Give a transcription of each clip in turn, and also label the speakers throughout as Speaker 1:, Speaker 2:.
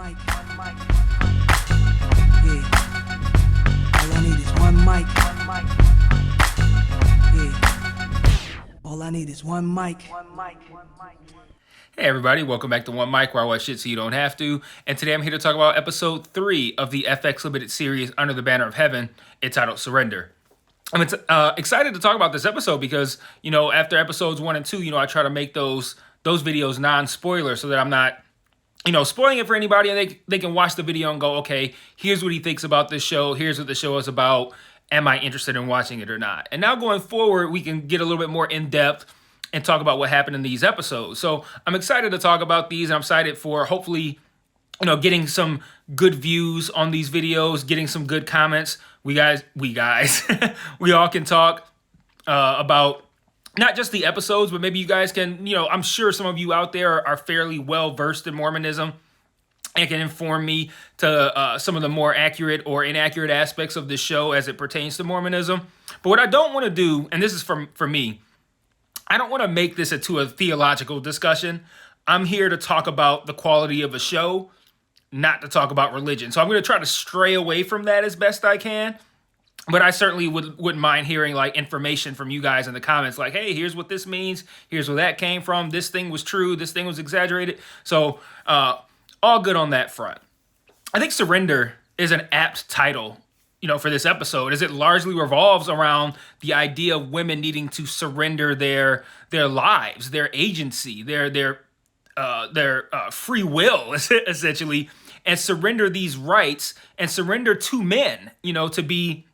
Speaker 1: mic. Yeah. All I need is one mic. Yeah. All I need is one mic.
Speaker 2: Hey everybody, welcome back to One Mic, where I watch shit so you don't have to. And today I'm here to talk about episode 3 of the FX Limited series Under the Banner of Heaven, entitled Surrender. I'm excited to talk about this episode because, after episodes 1 and 2, I try to make those videos non-spoiler so that I'm not, spoiling it for anybody, and they can watch the video and go, okay, here's what he thinks about this show, here's what the show is about, am I interested in watching it or not? And now going forward, we can get a little bit more in-depth and talk about what happened in these episodes. So I'm excited to talk about these, and I'm excited for hopefully, getting some good views on these videos, getting some good comments. We guys, we all can talk about not just the episodes, but maybe you guys can, I'm sure some of you out there are fairly well versed in Mormonism and can inform me to some of the more accurate or inaccurate aspects of this show as it pertains to Mormonism. But what I don't want to do, and this is for me, I don't want to make this into a theological discussion. I'm here to talk about the quality of a show, not to talk about religion. So I'm going to try to stray away from that as best I can. But I certainly wouldn't mind hearing information from you guys in the comments, like, hey, here's what this means. Here's where that came from. This thing was true. This thing was exaggerated. So all good on that front. I think Surrender is an apt title, for this episode, as it largely revolves around the idea of women needing to surrender their lives, their agency, their free will, essentially, and surrender these rights and surrender to men, to be,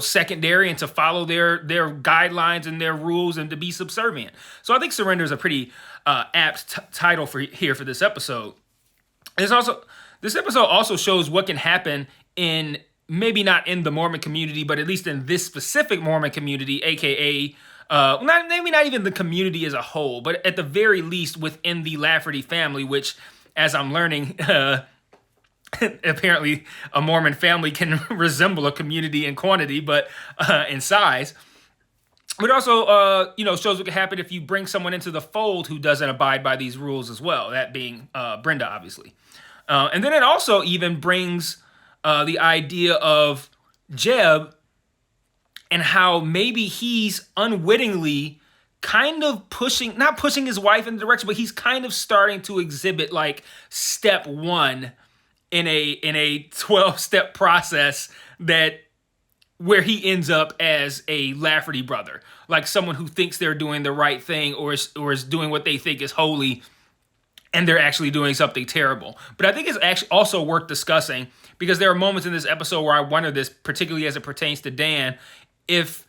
Speaker 2: secondary and to follow their guidelines and their rules and to be subservient. So I think surrender is a pretty apt title for this episode. This episode also shows what can happen in, maybe not in the Mormon community, but at least in this specific Mormon community, aka maybe not even the community as a whole, but at the very least within the Lafferty family, which, as I'm learning, apparently a Mormon family can resemble a community in quantity, but in size. But also, shows what can happen if you bring someone into the fold who doesn't abide by these rules as well, that being Brenda, obviously. And then it also even brings the idea of Jeb and how maybe he's unwittingly kind of not pushing his wife in the direction, but he's kind of starting to exhibit step 1 in a 12-step process where he ends up as a Lafferty brother, like someone who thinks they're doing the right thing or is doing what they think is holy, and they're actually doing something terrible. But I think it's actually also worth discussing, because there are moments in this episode where I wonder this, particularly as it pertains to Dan, if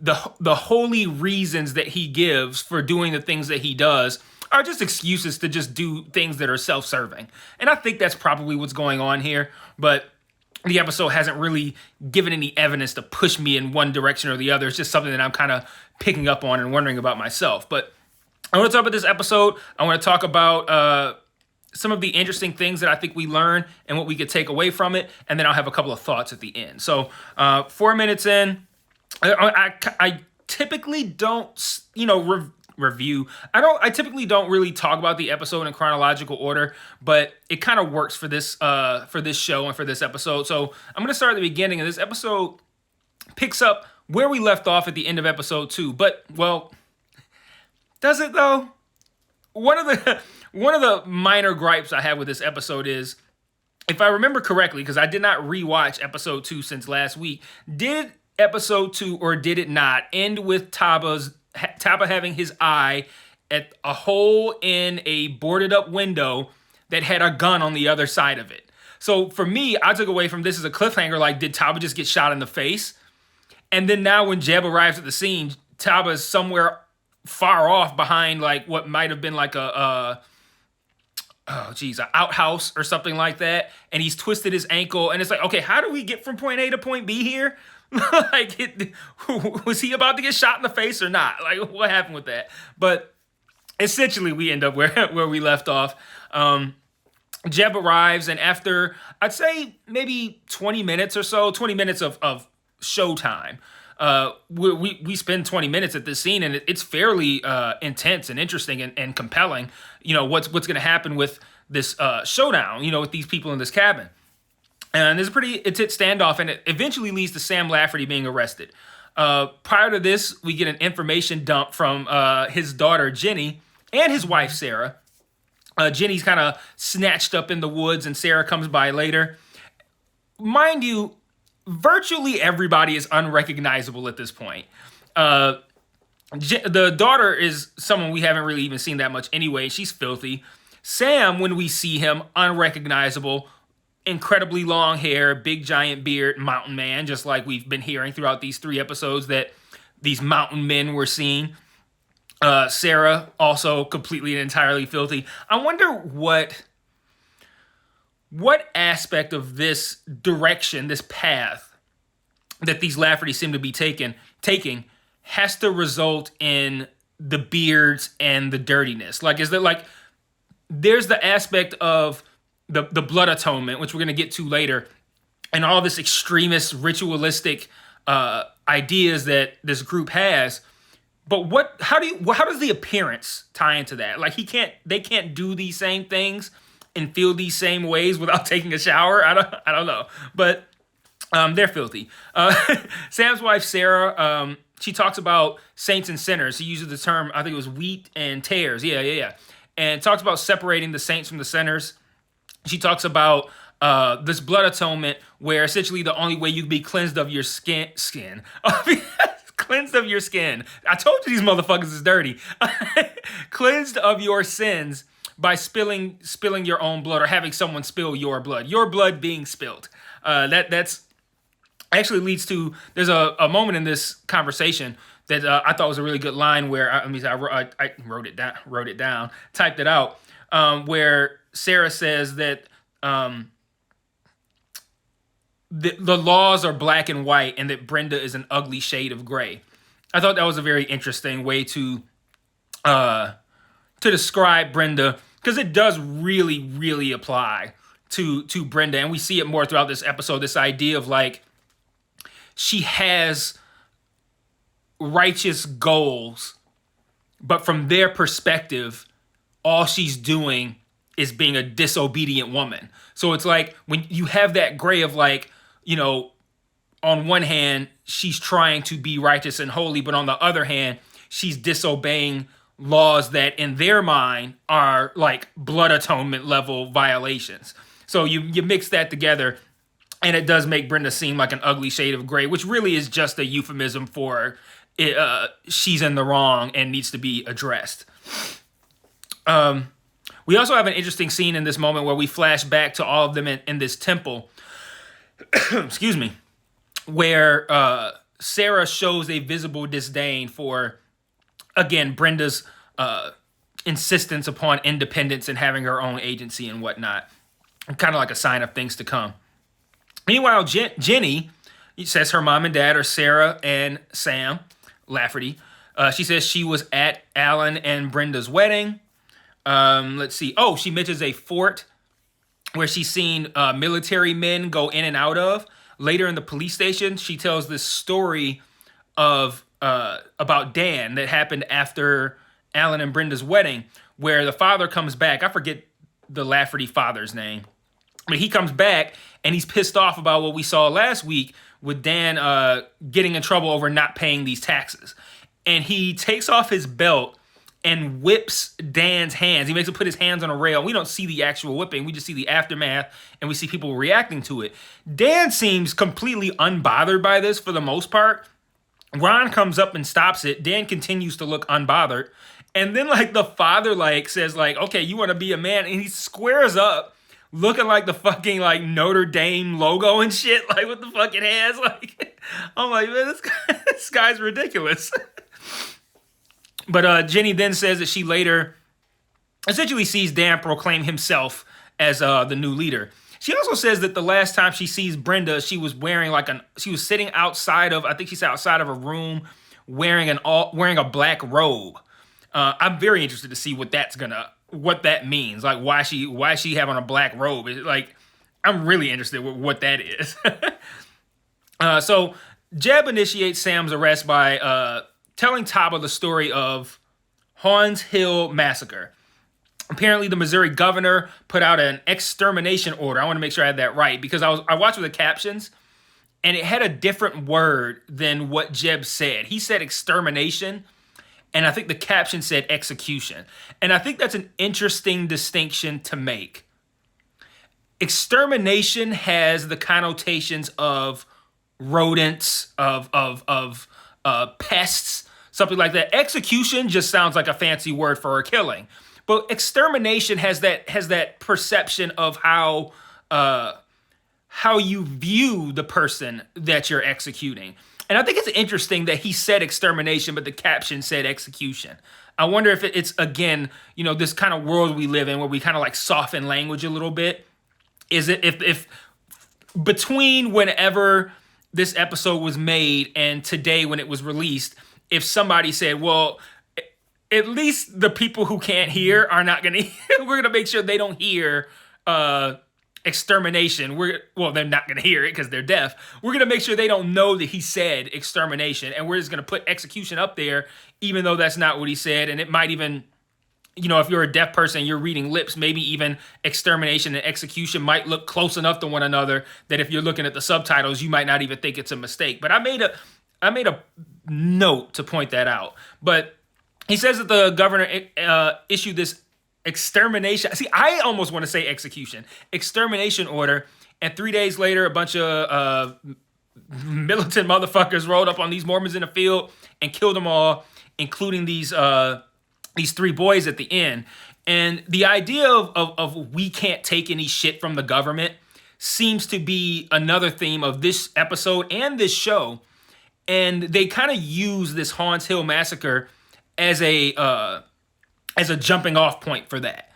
Speaker 2: the holy reasons that he gives for doing the things that he does are just excuses to just do things that are self-serving. And I think that's probably what's going on here, but the episode hasn't really given any evidence to push me in one direction or the other. It's just something that I'm kind of picking up on and wondering about myself. But I want to talk about this episode. I want to talk about some of the interesting things that I think we learn and what we could take away from it. And then I'll have a couple of thoughts at the end. So 4 minutes in, I typically don't, review. I typically don't really talk about the episode in chronological order, but it kind of works for this show and for this episode. So I'm going to start at the beginning, and this episode picks up where we left off at the end of episode 2. But, well, does it though? One of the minor gripes I have with this episode is, if I remember correctly, because I did not rewatch episode 2 since last week, did episode 2 or did it not end with Taba having his eye at a hole in a boarded up window that had a gun on the other side of it? So for me, I took away from this as a cliffhanger, did Taba just get shot in the face? And then now when Jeb arrives at the scene, Taba is somewhere far off behind what might have been an outhouse or something like that, and he's twisted his ankle, and it's okay, how do we get from point A to point B here? Was he about to get shot in the face or not? What happened with that? But essentially, we end up where we left off. Jeb arrives, and after, I'd say, maybe 20 minutes or so, 20 minutes of showtime, we spend 20 minutes at this scene, and it's fairly intense and interesting and compelling. What's going to happen with this showdown, with these people in this cabin. And there's a pretty intense standoff, and it eventually leads to Sam Lafferty being arrested. Prior to this, we get an information dump from his daughter, Jenny, and his wife, Sarah. Jenny's kind of snatched up in the woods, and Sarah comes by later. Mind you, virtually everybody is unrecognizable at this point. The daughter is someone we haven't really even seen that much anyway. She's filthy. Sam, when we see him, unrecognizable. Incredibly long hair, big giant beard, mountain man, just like we've been hearing throughout these 3 episodes that these mountain men were seeing. Sarah, also completely and entirely filthy. I wonder what aspect of this direction, this path that these Lafferty seem to be taking has to result in the beards and the dirtiness. Like, is there there's the aspect of the blood atonement, which we're going to get to later, and all this extremist ritualistic ideas that this group has. But how does the appearance tie into that? Like, they can't do these same things and feel these same ways without taking a shower. I don't know, but they're filthy. Sam's wife Sarah, she talks about saints and sinners. She uses the term, I think it was wheat and tares. Yeah. And talks about separating the saints from the sinners. She talks about this blood atonement, where essentially the only way you can be cleansed of your skin, cleansed of your skin. I told you these motherfuckers is dirty. Cleansed of your sins by spilling your own blood, or having someone spill your blood being spilled. That's actually leads to, there's a moment in this conversation that I thought was a really good line, where I wrote it down, typed it out, where Sarah says that the laws are black and white, and that Brenda is an ugly shade of gray. I thought that was a very interesting way to describe Brenda, because it does really, really apply to Brenda, and we see it more throughout this episode. This idea of like, she has righteous goals, but from their perspective, all she's doing is being a disobedient woman. So it's like, when you have that gray of like, on one hand, she's trying to be righteous and holy, but on the other hand, she's disobeying laws that in their mind are like blood atonement level violations. So you mix that together, and it does make Brenda seem like an ugly shade of gray, which really is just a euphemism for she's in the wrong and needs to be addressed. We also have an interesting scene in this moment where we flash back to all of them in this temple. Excuse me. Where Sarah shows a visible disdain for, again, Brenda's insistence upon independence and having her own agency and whatnot. Kind of like a sign of things to come. Meanwhile, Jenny says her mom and dad are Sarah and Sam Lafferty. She says she was at Alan and Brenda's wedding. Let's see. Oh, she mentions a fort where she's seen military men go in and out of. Later in the police station, she tells this story of about Dan that happened after Alan and Brenda's wedding, where the father comes back. I forget the Lafferty father's name, but he comes back and he's pissed off about what we saw last week with Dan getting in trouble over not paying these taxes. And he takes off his belt and whips Dan's hands. He makes him put his hands on a rail. We don't see the actual whipping. We just see the aftermath, and we see people reacting to it. Dan seems completely unbothered by this for the most part. Ron comes up and stops it. Dan continues to look unbothered. And then, like, the father, like, says, like, okay, you want to be a man? And he squares up, looking like the fucking, like, Notre Dame logo and shit, like, with the fucking hands. Like, I'm like, man, this guy's ridiculous. But Jenny then says that she later essentially sees Dan proclaim himself as the new leader. She also says that the last time she sees Brenda, she was wearing she was sitting outside of, I think she sat outside of a room wearing a black robe. I'm very interested to see what that means. Like, why she have on a black robe? Like, I'm really interested with what that is. So Jeb initiates Sam's arrest by telling Taba the story of Hans Hill Massacre. Apparently, the Missouri governor put out an extermination order. I want to make sure I had that right because I watched with the captions, and it had a different word than what Jeb said. He said extermination, and I think the caption said execution. And I think that's an interesting distinction to make. Extermination has the connotations of rodents, of pests, something like that. Execution just sounds like a fancy word for a killing. But extermination has that perception of how you view the person that you're executing. And I think it's interesting that he said extermination, but the caption said execution. I wonder if it's, again, this kind of world we live in where we kind of like soften language a little bit. Is it if between whenever this episode was made and today when it was released, if somebody said, well, at least the people who can't hear are not going to, we're going to make sure they don't hear extermination. They're not going to hear it because they're deaf. We're going to make sure they don't know that he said extermination. And we're just going to put execution up there, even though that's not what he said. And it might even, if you're a deaf person, you're reading lips, maybe even extermination and execution might look close enough to one another that if you're looking at the subtitles, you might not even think it's a mistake. But I made a note to point that out. But he says that the governor issued this extermination. See, I almost want to say execution. Extermination order. And 3 days later, a bunch of militant motherfuckers rolled up on these Mormons in the field and killed them all, including these 3 boys at the end. And the idea of we can't take any shit from the government seems to be another theme of this episode and this show. And they kind of use this Hans Hill massacre as a jumping off point for that.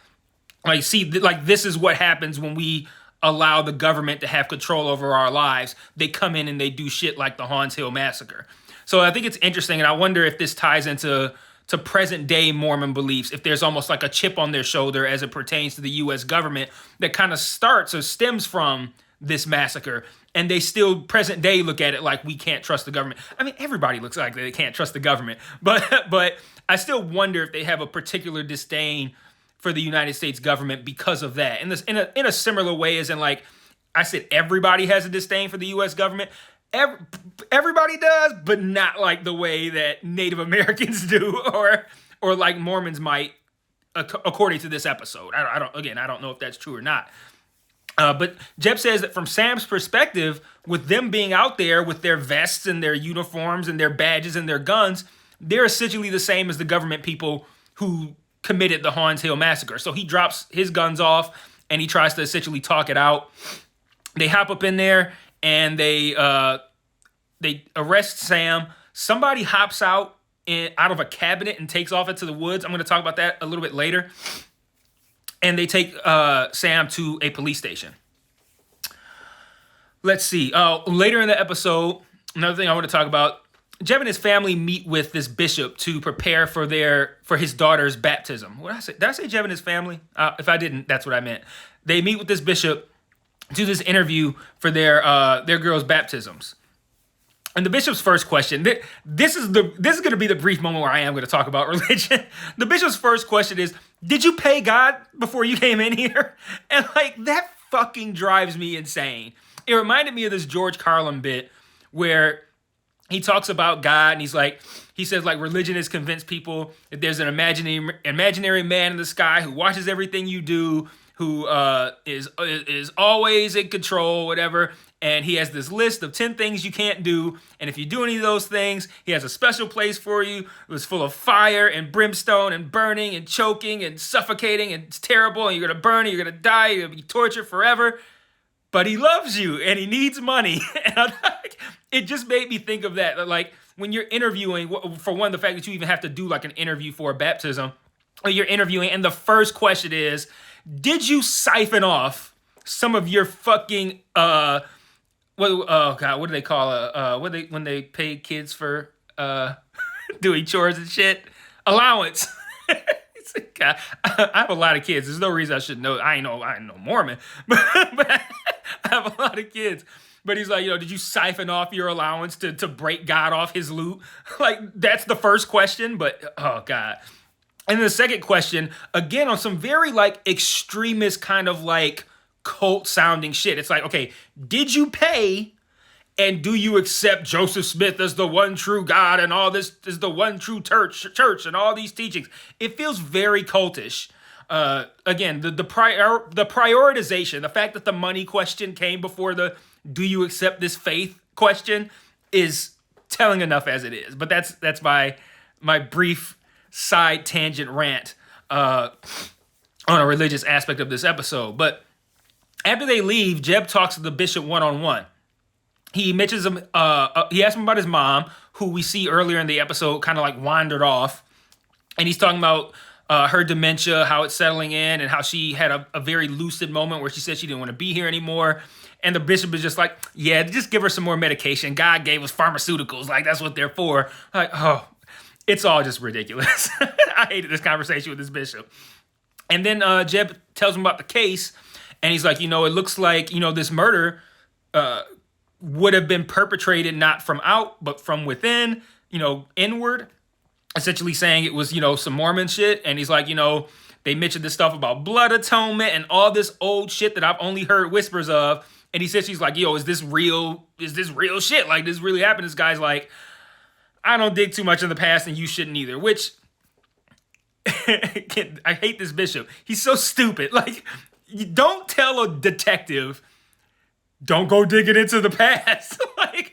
Speaker 2: Like, see, this is what happens when we allow the government to have control over our lives. They come in and they do shit like the Hans Hill massacre. So I think it's interesting, and I wonder if this ties into present day Mormon beliefs, if there's almost like a chip on their shoulder as it pertains to the U.S. government that kind of starts or stems from this massacre, and they still present day look at it like we can't trust the government. I mean, everybody looks like they can't trust the government, but I still wonder if they have a particular disdain for the United States government because of that. And this in a similar way as in, like I said, everybody has a disdain for the U.S. government. Everybody does, but not like the way that Native Americans do, or like Mormons might, according to this episode. I don't know if that's true or not. But Jeb says that from Sam's perspective, with them being out there with their vests and their uniforms and their badges and their guns, they're essentially the same as the government people who committed the Hans Hill massacre. So he drops his guns off and he tries to essentially talk it out. They hop up in there and they arrest Sam. Somebody hops out of a cabinet and takes off into the woods. I'm going to talk about that a little bit later. And they take Sam to a police station. Let's see. Later in the episode, another thing I want to talk about, Jeb and his family meet with this bishop to prepare for his daughter's baptism. What did I say? Did I say Jeb and his family? If I didn't, that's what I meant. They meet with this bishop, do this interview for their girls' baptisms. And the bishop's first question, this is going to be the brief moment where I am going to talk about religion. The bishop's first question is, did you pay God before you came in here? And like, that fucking drives me insane. It reminded me of this George Carlin bit where he talks about God and he says religion has convinced people that there's an imaginary man in the sky who watches everything you do, who is always in control, whatever. And he has this list of 10 things you can't do. And if you do any of those things, he has a special place for you. It was full of fire and brimstone and burning and choking and suffocating. And it's terrible. And you're going to burn and you're going to die. You're going to be tortured forever. But he loves you and he needs money. And it just made me think of that. Like when you're interviewing, for one, the fact that you even have to do like an interview for a baptism, or you're interviewing and the first question is, did you siphon off some of your fucking, what do they call when they pay kids for doing chores and shit? Allowance. God, I have a lot of kids. There's no reason I should know. I ain't no Mormon, but I have a lot of kids. But he's like, did you siphon off your allowance to break God off his loot? Like, that's the first question. But oh God. And then the second question, again, on some very like extremist kind of like cult sounding shit. It's like, okay, did you pay? And do you accept Joseph Smith as the one true God and all this is the one true church and all these teachings? It feels very cultish. Again, the prioritization, the fact that the money question came before the do you accept this faith question is telling enough as it is. But that's my brief side tangent rant on a religious aspect of this episode. But after they leave, Jeb talks to the bishop one-on-one. He mentions him. He asks him about his mom, who we see earlier in the episode kind of like wandered off, and he's talking about her dementia, how it's settling in, and how she had a very lucid moment where she said she didn't want to be here anymore. And the bishop is just like, yeah, just give her some more medication. God gave us pharmaceuticals, like that's what they're for. Like, oh, it's all just ridiculous. I hated this conversation with this bishop. And then Jeb tells him about the case, and he's like, it looks like this murder would have been perpetrated not from out, but from within, inward, essentially saying it was, some Mormon shit. And he's like, they mentioned this stuff about blood atonement and all this old shit that I've only heard whispers of. And he says, she's like, is this real? Is this real shit? Like, this really happened? This guy's like, I don't dig too much in the past and you shouldn't either, which I hate this bishop. He's so stupid. Like, you don't tell a detective, don't go digging into the past. like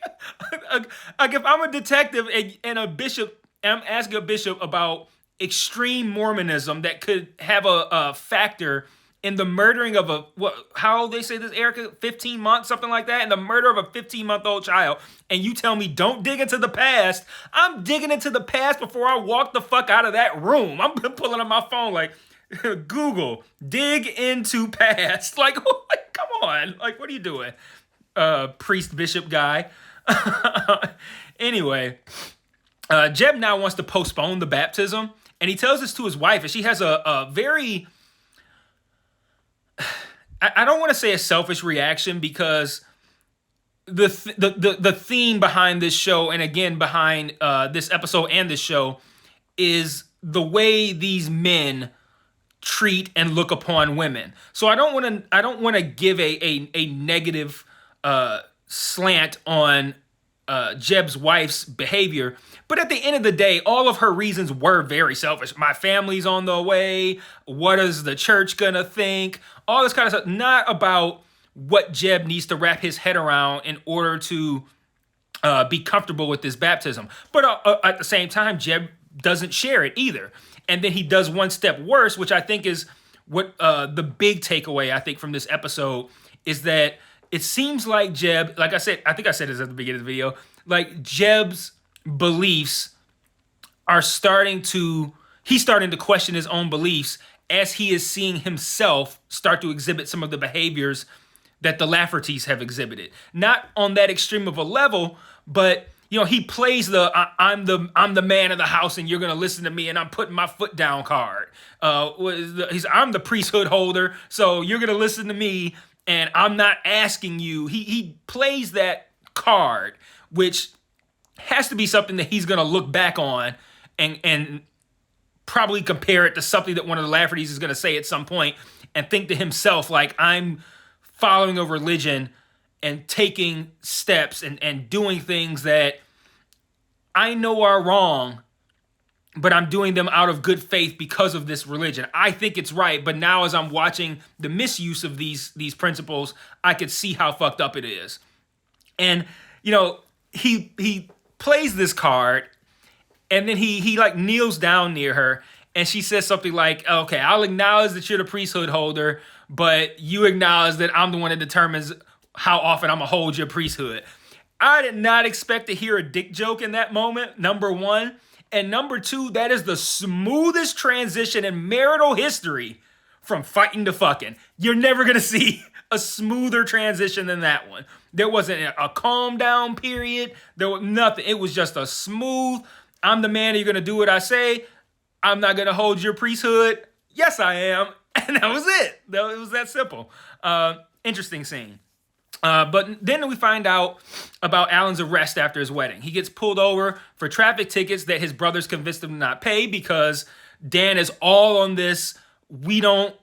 Speaker 2: if I'm a detective and a bishop, I'm asking a bishop about extreme Mormonism that could have a factor in the murdering of how they say this, Erica, 15 months, something like that, and the murder of a 15-month-old child, and you tell me don't dig into the past, I'm digging into the past before I walk the fuck out of that room. I'm pulling up my phone like, Google, dig into past. Like, come on. Like, what are you doing? Priest bishop guy. Anyway, Jeb now wants to postpone the baptism, and he tells this to his wife, and she has a very, I don't want to say a selfish reaction, because the theme behind this show, and again behind this episode and this show, is the way these men treat and look upon women. So I don't want to give a negative slant on Jeb's wife's behavior, but at the end of the day, all of her reasons were very selfish. My family's on the way. What is the church gonna think? All this kind of stuff. Not about what Jeb needs to wrap his head around in order to be comfortable with this baptism. But at the same time, Jeb doesn't share it either. And then he does one step worse, which I think is what the big takeaway, I think, from this episode is that it seems like Jeb, like I said, I think I said this at the beginning of the video, like Jeb's beliefs are he's starting to question his own beliefs as he is seeing himself start to exhibit some of the behaviors that the Laffertys have exhibited. Not on that extreme of a level, but he plays the I'm the man of the house and you're gonna listen to me and I'm putting my foot down card. I'm the priesthood holder, so you're gonna listen to me and I'm not asking you. He plays that card, which has to be something that he's gonna look back on and probably compare it to something that one of the Laffertys is gonna say at some point and think to himself, like, I'm following a religion and taking steps and doing things that I know are wrong, but I'm doing them out of good faith because of this religion. I think it's right, but now as I'm watching the misuse of these principles, I could see how fucked up it is. And, he plays this card, and then he like kneels down near her, and she says something like, okay, I'll acknowledge that you're the priesthood holder, but you acknowledge that I'm the one that determines how often I'm gonna hold your priesthood. I did not expect to hear a dick joke in that moment, number one. And number two, that is the smoothest transition in marital history from fighting to fucking. You're never gonna see a smoother transition than that one. There wasn't a calm down period. There was nothing. It was just a smooth, I'm the man, you're gonna do what I say. I'm not gonna hold your priesthood. Yes, I am. And that was it. It was that simple. Interesting scene. But then we find out about Alan's arrest after his wedding. He gets pulled over for traffic tickets that his brothers convinced him to not pay because Dan is all on this. We don't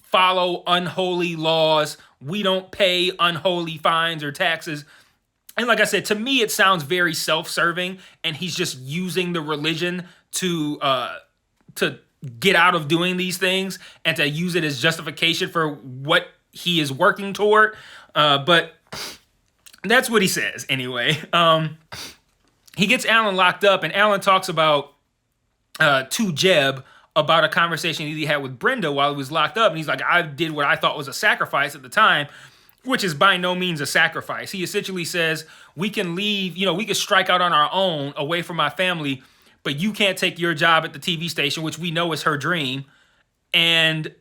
Speaker 2: follow unholy laws. We don't pay unholy fines or taxes. And like I said, to me, it sounds very self-serving, and he's just using the religion to get out of doing these things and to use it as justification for what he is working toward. But that's what he says anyway. He gets Alan locked up, and Alan talks about to Jeb about a conversation he had with Brenda while he was locked up. And he's like, I did what I thought was a sacrifice at the time, which is by no means a sacrifice. He essentially says, we can leave, we can strike out on our own away from my family, but you can't take your job at the TV station, which we know is her dream, and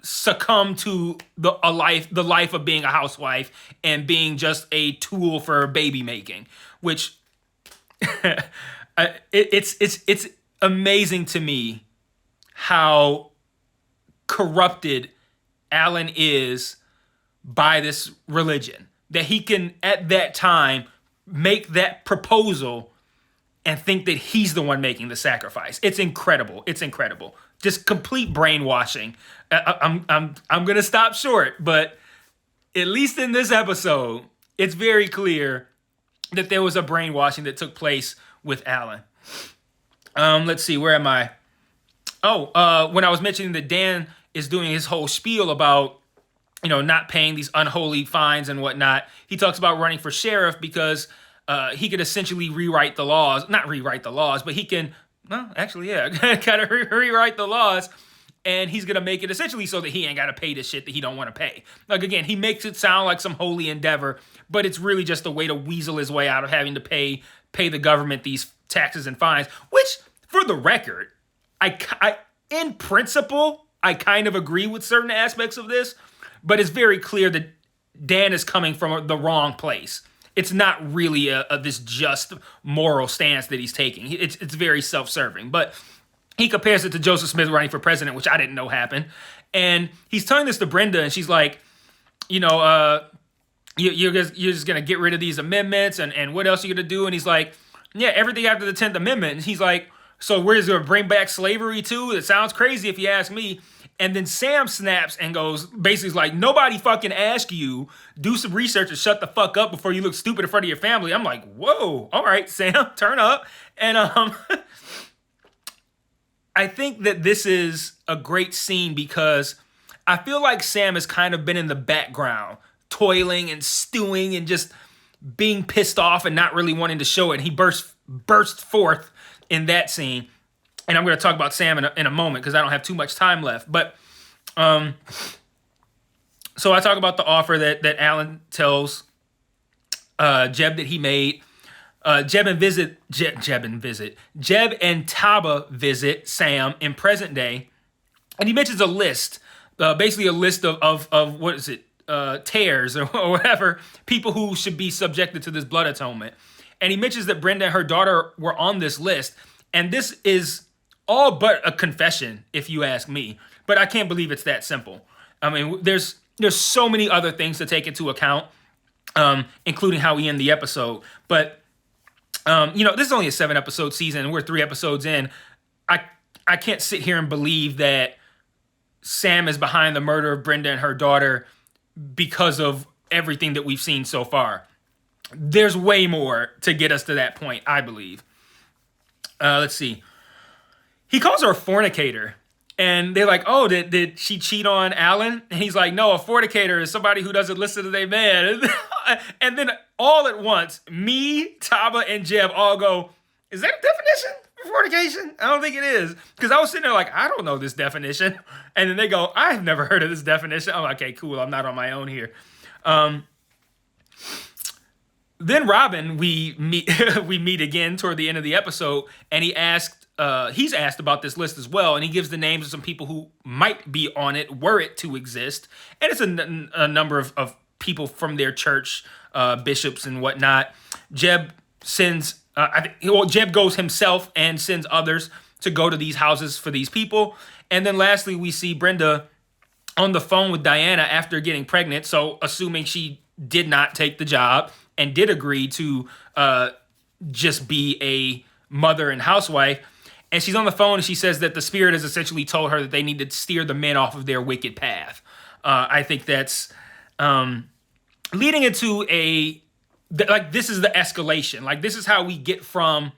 Speaker 2: succumb to the life of being a housewife and being just a tool for baby making, which it's amazing to me how corrupted Alan is by this religion, that he can at that time make that proposal and think that he's the one making the sacrifice. It's incredible. It's incredible. Just complete brainwashing. I'm gonna stop short, but at least in this episode, it's very clear that there was a brainwashing that took place with Alan. Let's see, where am I? When I was mentioning that Dan is doing his whole spiel about, not paying these unholy fines and whatnot, he talks about running for sheriff because he could essentially rewrite the laws. Not rewrite the laws, but he can, kind of rewrite the laws, and he's going to make it essentially so that he ain't got to pay this shit that he don't want to pay. Like, again, he makes it sound like some holy endeavor, but it's really just a way to weasel his way out of having to pay the government these taxes and fines, which, for the record, I in principle, I kind of agree with certain aspects of this, but it's very clear that Dan is coming from the wrong place. It's not really this just moral stance that he's taking. It's very self-serving, but he compares it to Joseph Smith running for president, which I didn't know happened. And he's telling this to Brenda, and she's like, you're just going to get rid of these amendments, and what else are you going to do? And he's like, yeah, everything after the 10th Amendment. And he's like, so we're going to bring back slavery too? It sounds crazy if you ask me. And then Sam snaps and goes, basically like, nobody fucking asked you. Do some research and shut the fuck up before you look stupid in front of your family. I'm like, whoa, all right, Sam, turn up. And I think that this is a great scene because I feel like Sam has kind of been in the background, toiling and stewing and just being pissed off and not really wanting to show it. And he burst forth in that scene. And I'm going to talk about Sam in a moment because I don't have too much time left. But so I talk about the offer that Alan tells Jeb that he made. Jeb and Taba visit Sam in present day, and he mentions a list, basically a list of what is it, tears or whatever, people who should be subjected to this blood atonement. And he mentions that Brenda and her daughter were on this list, and this is all but a confession, if you ask me. But I can't believe it's that simple. I mean, there's so many other things to take into account, including how we end the episode. But this is only a 7-episode season, and we're 3 episodes in. I can't sit here and believe that Sam is behind the murder of Brenda and her daughter because of everything that we've seen so far. There's way more to get us to that point, I believe. Let's see. He calls her a fornicator. And they're like, oh, did she cheat on Alan? And he's like, no, a fornicator is somebody who doesn't listen to their man. And then all at once, me, Taba, and Jeb all go, is that a definition for fornication? I don't think it is. Because I was sitting there like, I don't know this definition. And then they go, I've never heard of this definition. I'm like, okay, cool. I'm not on my own here. Then Robin, we meet again toward the end of the episode, and he's asked about this list as well, and he gives the names of some people who might be on it were it to exist, and it's a number of people from their church, bishops and whatnot. Jeb sends, Jeb goes himself and sends others to go to these houses for these people, and then lastly we see Brenda on the phone with Diana after getting pregnant, so assuming she did not take the job and did agree to just be mother and housewife. And she's on the phone and she says that the spirit has essentially told her that they need to steer the men off of their wicked path. I think that's leading into this is the escalation. Like, this is how we get from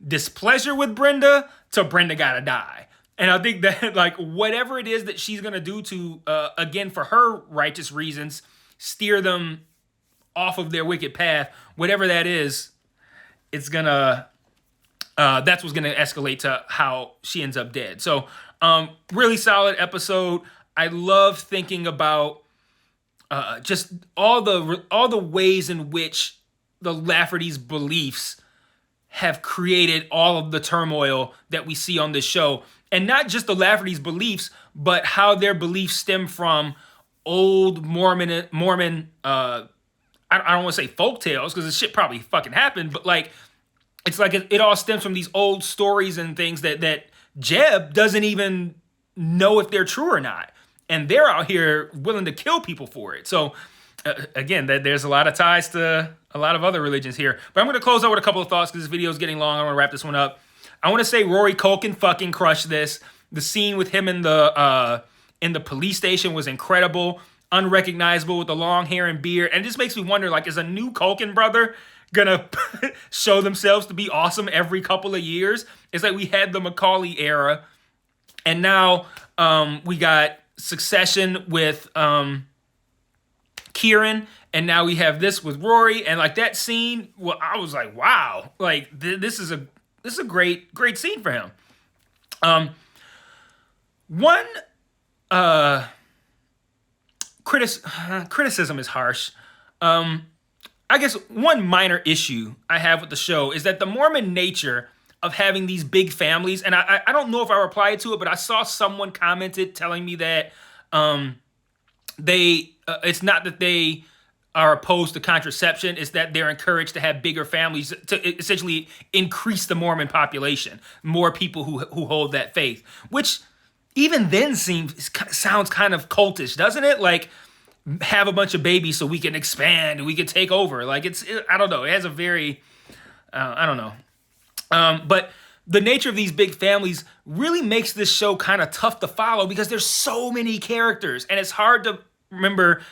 Speaker 2: displeasure with Brenda to Brenda gotta die. And I think that, like, whatever it is that she's gonna do to, again, for her righteous reasons, steer them off of their wicked path, whatever that is, it's gonna, that's what's gonna escalate to how she ends up dead. So, really solid episode. I love thinking about just all the ways in which the Lafferty's beliefs have created all of the turmoil that we see on this show. And not just the Lafferty's beliefs, but how their beliefs stem from old Mormon I don't want to say folk tales, because this shit probably fucking happened, but like, it's like it all stems from these old stories and things that Jeb doesn't even know if they're true or not. And they're out here willing to kill people for it. So, again, there's a lot of ties to a lot of other religions here. But I'm going to close out with a couple of thoughts because this video is getting long. I want to wrap this one up. I want to say Rory Culkin fucking crushed this. The scene with him in the police station was incredible, unrecognizable with the long hair and beard. And it just makes me wonder, like, is a new Culkin brother gonna show themselves to be awesome every couple of years? It's like we had the Macaulay era, and now we got Succession with Kieran, and now we have this with Rory. And like that scene, well, I was like, wow, like this is a great scene for him. One criticism is harsh. I guess one minor issue I have with the show is that the Mormon nature of having these big families, and I don't know if I replied to it, but I saw someone commented telling me that it's not that they are opposed to contraception, it's that they're encouraged to have bigger families to essentially increase the Mormon population, more people who hold that faith, which even then sounds kind of cultish, doesn't it? Like, have a bunch of babies so we can expand and we can take over. Like, I don't know. It has a very, I don't know. But the nature of these big families really makes this show kind of tough to follow because there's so many characters and it's hard to remember,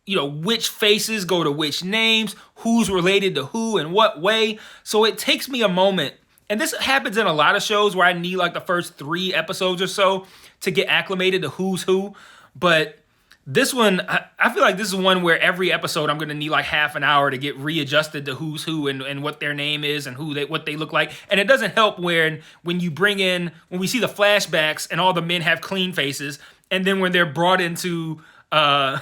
Speaker 2: which faces go to which names, who's related to who in what way. So it takes me a moment. And this happens in a lot of shows where I need like the first 3 episodes or so to get acclimated to who's who. But this one, I feel like this is one where every episode I'm going to need like half an hour to get readjusted to who's who and what their name is and what they look like. And it doesn't help when we see the flashbacks and all the men have clean faces, and then when they're brought into the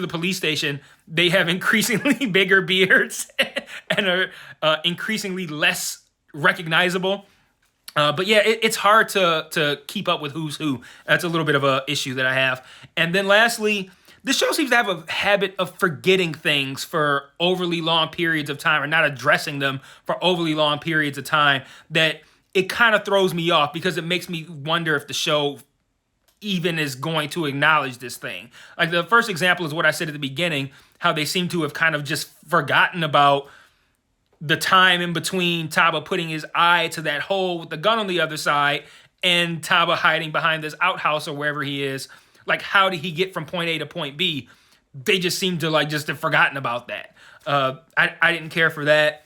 Speaker 2: police station, they have increasingly bigger beards and are increasingly less recognizable. But yeah, it's hard to keep up with who's who. That's a little bit of an issue that I have. And then lastly, this show seems to have a habit of forgetting things for overly long periods of time, or not addressing them for overly long periods of time, that it kind of throws me off because it makes me wonder if the show even is going to acknowledge this thing. Like, the first example is what I said at the beginning, how they seem to have kind of just forgotten about the time in between Taba putting his eye to that hole with the gun on the other side and Taba hiding behind this outhouse or wherever he is. Like, how did he get from point A to point B? They just seem to just have forgotten about that. I didn't care for that.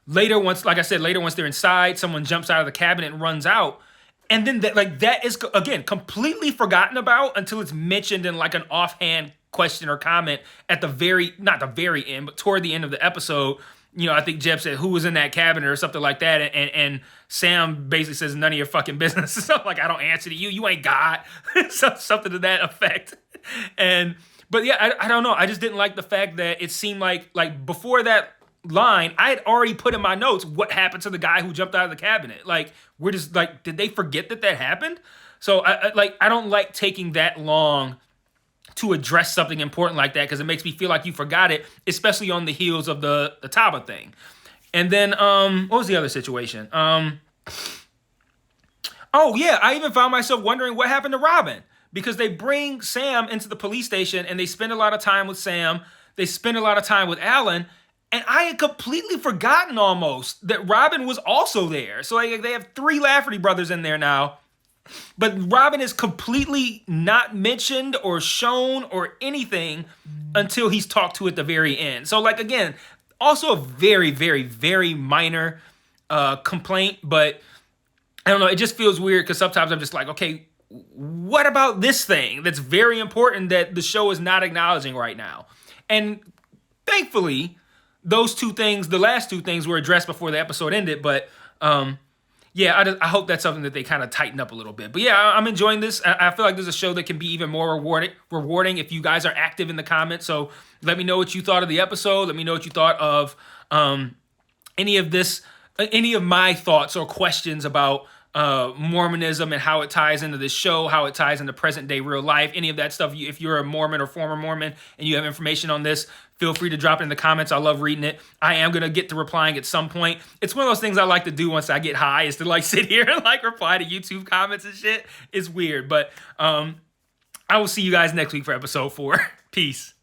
Speaker 2: Later, once they're inside, someone jumps out of the cabinet and runs out. And then that is, again, completely forgotten about until it's mentioned in like an offhand question or comment at not the very end, but toward the end of the episode. I think Jeb said, who was in that cabinet or something like that. And Sam basically says, none of your fucking business. So like, I don't answer to you. You ain't God. Something to that effect. But yeah, I don't know. I just didn't like the fact that it seemed like before that line, I had already put in my notes what happened to the guy who jumped out of the cabinet. Like, we're just like, did they forget that happened? So I don't like taking that long to address something important like that, because it makes me feel like you forgot it, especially on the heels of the Taba thing. And then what was the other situation? Oh yeah, I even found myself wondering what happened to Robin, because they bring Sam into the police station and they spend a lot of time with Sam. They spend a lot of time with Alan, And I had completely forgotten almost that Robin was also there. So like, they have 3 Lafferty brothers in there now. But Robin is completely not mentioned or shown or anything until he's talked to at the very end. So like, again, also a very, very, very minor complaint. But I don't know. It just feels weird because sometimes I'm just like, okay, what about this thing that's very important that the show is not acknowledging right now? And thankfully, those 2 things, the last 2 things, were addressed before the episode ended. But yeah, I hope that's something that they kind of tighten up a little bit. But yeah, I'm enjoying this. I feel like this is a show that can be even more rewarding if you guys are active in the comments. So let me know what you thought of the episode. Let me know what you thought of any of my thoughts or questions about Mormonism and how it ties into this show, how it ties into present day real life, any of that stuff. If you're a Mormon or former Mormon and you have information on this, feel free to drop it in the comments. I love reading it. I am going to get to replying at some point. It's one of those things I like to do once I get high, is to like sit here and like reply to YouTube comments and shit. It's weird, but I will see you guys next week for episode 4. Peace.